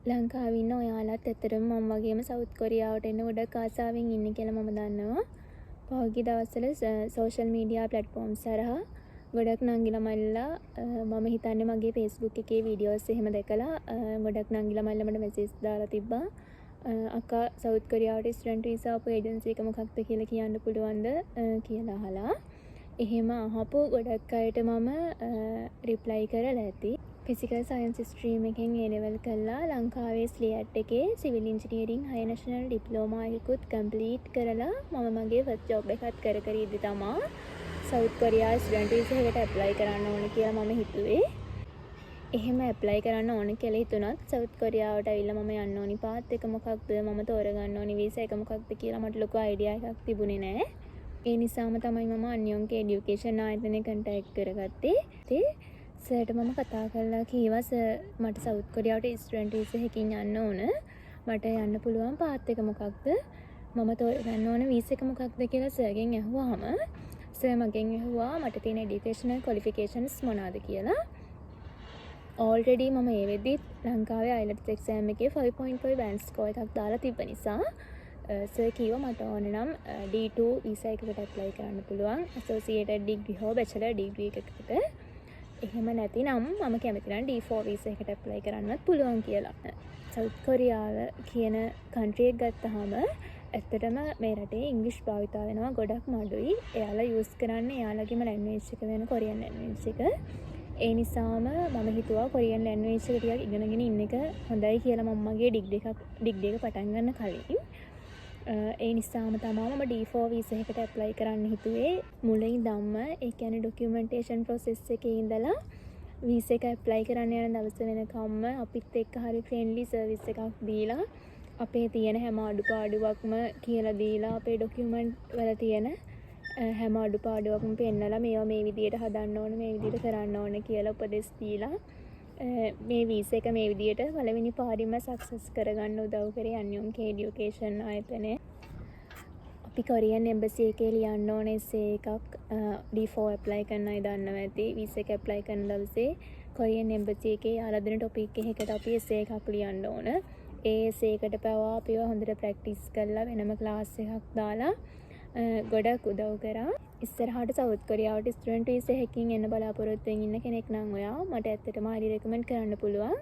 ලංකාවේ ඉන්න ඔයාලත් ඇත්තටම මම වගේම සවුත් කොරියාවට එන්න ගොඩක් ආසාවෙන් ඉන්නේ කියලා මම දන්නවා. පහුගිය දවස්වල සෝෂල් මීඩියා ප්ලැට්ෆෝම්ස් හරහා ගොඩක් නංගිලා මල්ලිලා මම හිතන්නේ මගේ Facebook එකේ වීඩියෝස් එහෙම දැකලා ගොඩක් නංගිලා මල්ලිලා මට මෙසේජ් දාලා තිබ්බා. අක්කා සවුත් කොරියාවට ස්ටුඩන්ට් වීසා ආපු ඒජන්සි එක මොකක්ද කියලා කියන්න පුළුවන්ද කියලා අහලා. එහෙම අහපු ගොඩක් අයට මම රිප්ලයි කරලා ඇති. ෆිසිකල් සයන්ස් ස්ට්‍රීම් එකෙන් A level කළා ලංකාවේ ස්ලියට් එකේ සිවිල් ඉන්ජිනියරින් හයි නැෂනල් ඩිප්ලෝමා එකකුත් කම්ප්ලීට් කරලා මම මගේ ෆස්ට් ජොබ් එකත් කර ඉද්දි තමා සවුත් කොරියා ස්ටුඩන්ට් වීසා එකට ඇප්ලයි කරන්න ඕන කියලා මම හිතුවේ. එහෙම ඇප්ලයි කරන්න ඕන කියලා හිතුණත් සවුත් කොරියාවට ඇවිල්ලා මම යන්න ඕනි පාත් එක මොකක්ද මම තෝරගන්න ඕනි වීසා එක මොකක්ද කියලා මට ලොකු අයිඩියා එකක් තිබුණේ නැහැ. ඒ නිසාම තමයි මම අන්‍යෝන්ක එඩියුකේෂන් ආයතනය කන්ටැක්ට් කරගත්තේ. සර්ට මම කතා කරලා කීවා සර් මට සවුත් කොරියාවට ස්ටුඩන්ට් වීසා එකකින් යන්න ඕන. මට යන්න පුළුවන් පාත් එක මොකක්ද? මම තෝරගන්න ඕන වීසා එක මොකක්ද කියලා සර්ගෙන් අහුවාම සර් මගෙන් ඇහුවා මට තියෙන එඩියුකේෂනල් ක්වොලිෆිකේෂන්ස් මොනවාද කියලා. ඔල්රෙඩි මම ඒ වෙද්දි ලංකාවේ IELTS එක්සෑම් එකේ 5.5 බෑන්ඩ් ස්කෝර් එකක් දාලා තිබ්බ නිසා සර් කිව්වා මට ඕන නම් D2 වීසා එකකට ඇප්ලයි කරන්න පුළුවන් ඇසෝසියේටඩ් ඩිග්‍රී හෝ බැචලර් ඩිග්‍රී එකකට. එහෙම නැතිනම් මම කැමති නම් D4 වීසා එකට ඇප්ලයි කරන්නත් පුළුවන් කියලා. සවුත් කොරියාව කියන කන්ට්‍රි එක ගත්තාම ඇත්තටම මේ රටේ ඉංග්‍රීසි භාවිතා වෙනවා ගොඩක් අඩුයි. එයාලා යූස් කරන්නේ එයාලගේම ලැන්ග්වේජ් එක වෙන කොරියන් ලැන්ග්වේජ් එක. ඒ නිසාම මම හිතුවා කොරියන් ලැන්ග්වේජ් එක ටිකක් ඉගෙනගෙන ඉන්න එක හොඳයි කියලා මම මගේ ඩිග්‍රී එක පටන් ගන්න කලින්. ඒ නිසාම තමයි මම D4 වීසා එකට ඇප්ලයි කරන්න හිතුවේ. මුලින් ධම්ම ඒ කියන්නේ ඩොකියුමන්ටේෂන් ප්‍රොසෙස් එකේ ඉඳලා වීසා එක ඇප්ලයි කරන්න යන දවස වෙනකම්ම අපිත් එක්ක හරි ෆ්‍රෙන්ඩ්ලි සර්විස් එකක් දීලා අපේ තියෙන හැම අඩුපාඩුවක්ම කියලා දීලා අපේ ඩොකියුමන්ට් වල තියෙන හැම අඩුපාඩුවක්ම පෙන්නලා මේවා මේ විදියට හදන්න ඕන මේ විදියට කරන්න ඕන කියලා උපදෙස් දීලා මේ වීසා එක මේ විදියට පළවෙනි පාරින්ම සක්සස් කරගන්න උදව් කරේ අන්‍යෝන්ක එඩියුකේෂන් ආයතනය. අපි කොරියන් එම්බසි එකේ ලියන්න ඕන essay එකක් D4 ඇප්ලයි කරන්න අය දන්නවා ඇති. වීසා එක ඇප්ලයි කරන දවසේ කොරියන් එම්බසි එකේ යාලා දෙන ටොපික් එකකට අපි essay එකක් ලියන්න ඕන. ඒ essay එකට පවා අපිව හොඳට ප්‍රැක්ටිස් කරලා වෙනම ක්ලාස් එකක් දාලා ගොඩක් උදව් කරා. ඉස්සරහට සවුත් කොරියාවට ස්ටුඩන්ට් වීසා එකකින් එන්න බලාපොරොත්තු වෙමින් ඉන්න කෙනෙක් නම් ඔයා මට ඇත්තටම හරි රෙකමන්ඩ් කරන්න පුළුවන්.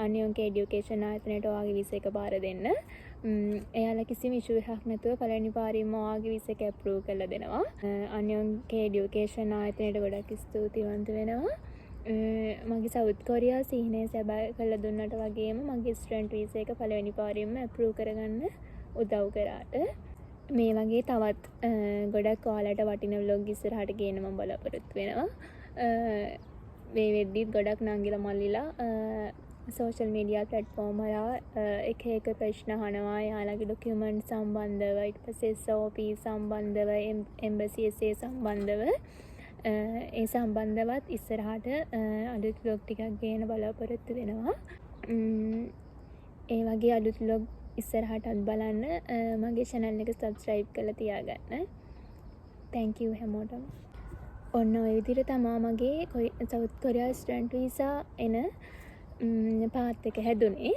අන්‍යෝන්ක එඩියුකේෂන් ආයතනයට ඔයාගේ වීසා එක බාර දෙන්න. එයාලා කිසිම ඉෂුව එකක් නැතුව පළවෙනි පාරින්ම ඔයාගේ වීසා එක අප්‍රූව් කරලා දෙනවා. අන්‍යෝන්ක එඩියුකේෂන් ආයතනයට ගොඩක් ස්තුතිවන්ත වෙනවා. මගේ සවුත් කොරියා සිහිනය සැබෑ කරලා දුන්නට වගේම මගේ ස්ටුඩන්ට් වීසා එක පළවෙනි පාරින්ම අප්‍රූව් කරගන්න උදව් කරාට. මේ වගේ තවත් ගොඩක් ඔයාලට වටින vlog ඉස්සරහට ගේන්න මම බලාපොරොත්තු වෙනවා. මේ වෙද්දිත් ගොඩක් නංගිලා මල්ලිලා සෝෂල් මීඩියා ප්ලැට්ෆෝම් වල එක ප්‍රශ්න අහනවා යාළගේ ඩොකියුමන්ට් සම්බන්ධව ඊට පස්සේ SOP සම්බන්ධව එම්බසි essay සම්බන්ධව ඒ සම්බන්ධවත් ඉස්සරහට අලුත් vlog ටිකක් ගේන්න බලාපොරොත්තු වෙනවා. ඒ වගේ අලුත් vlog ඉස්සරහටත් බලන්න මගේ channel එක subscribe කරලා තියාගන්න. thank you හැමෝටම. ඔන්න ඔය විදිහට තමා මගේ සවුත් කොරියා ස්ටුඩන්ට් වීසා එන පාත් එක හැදුනේ.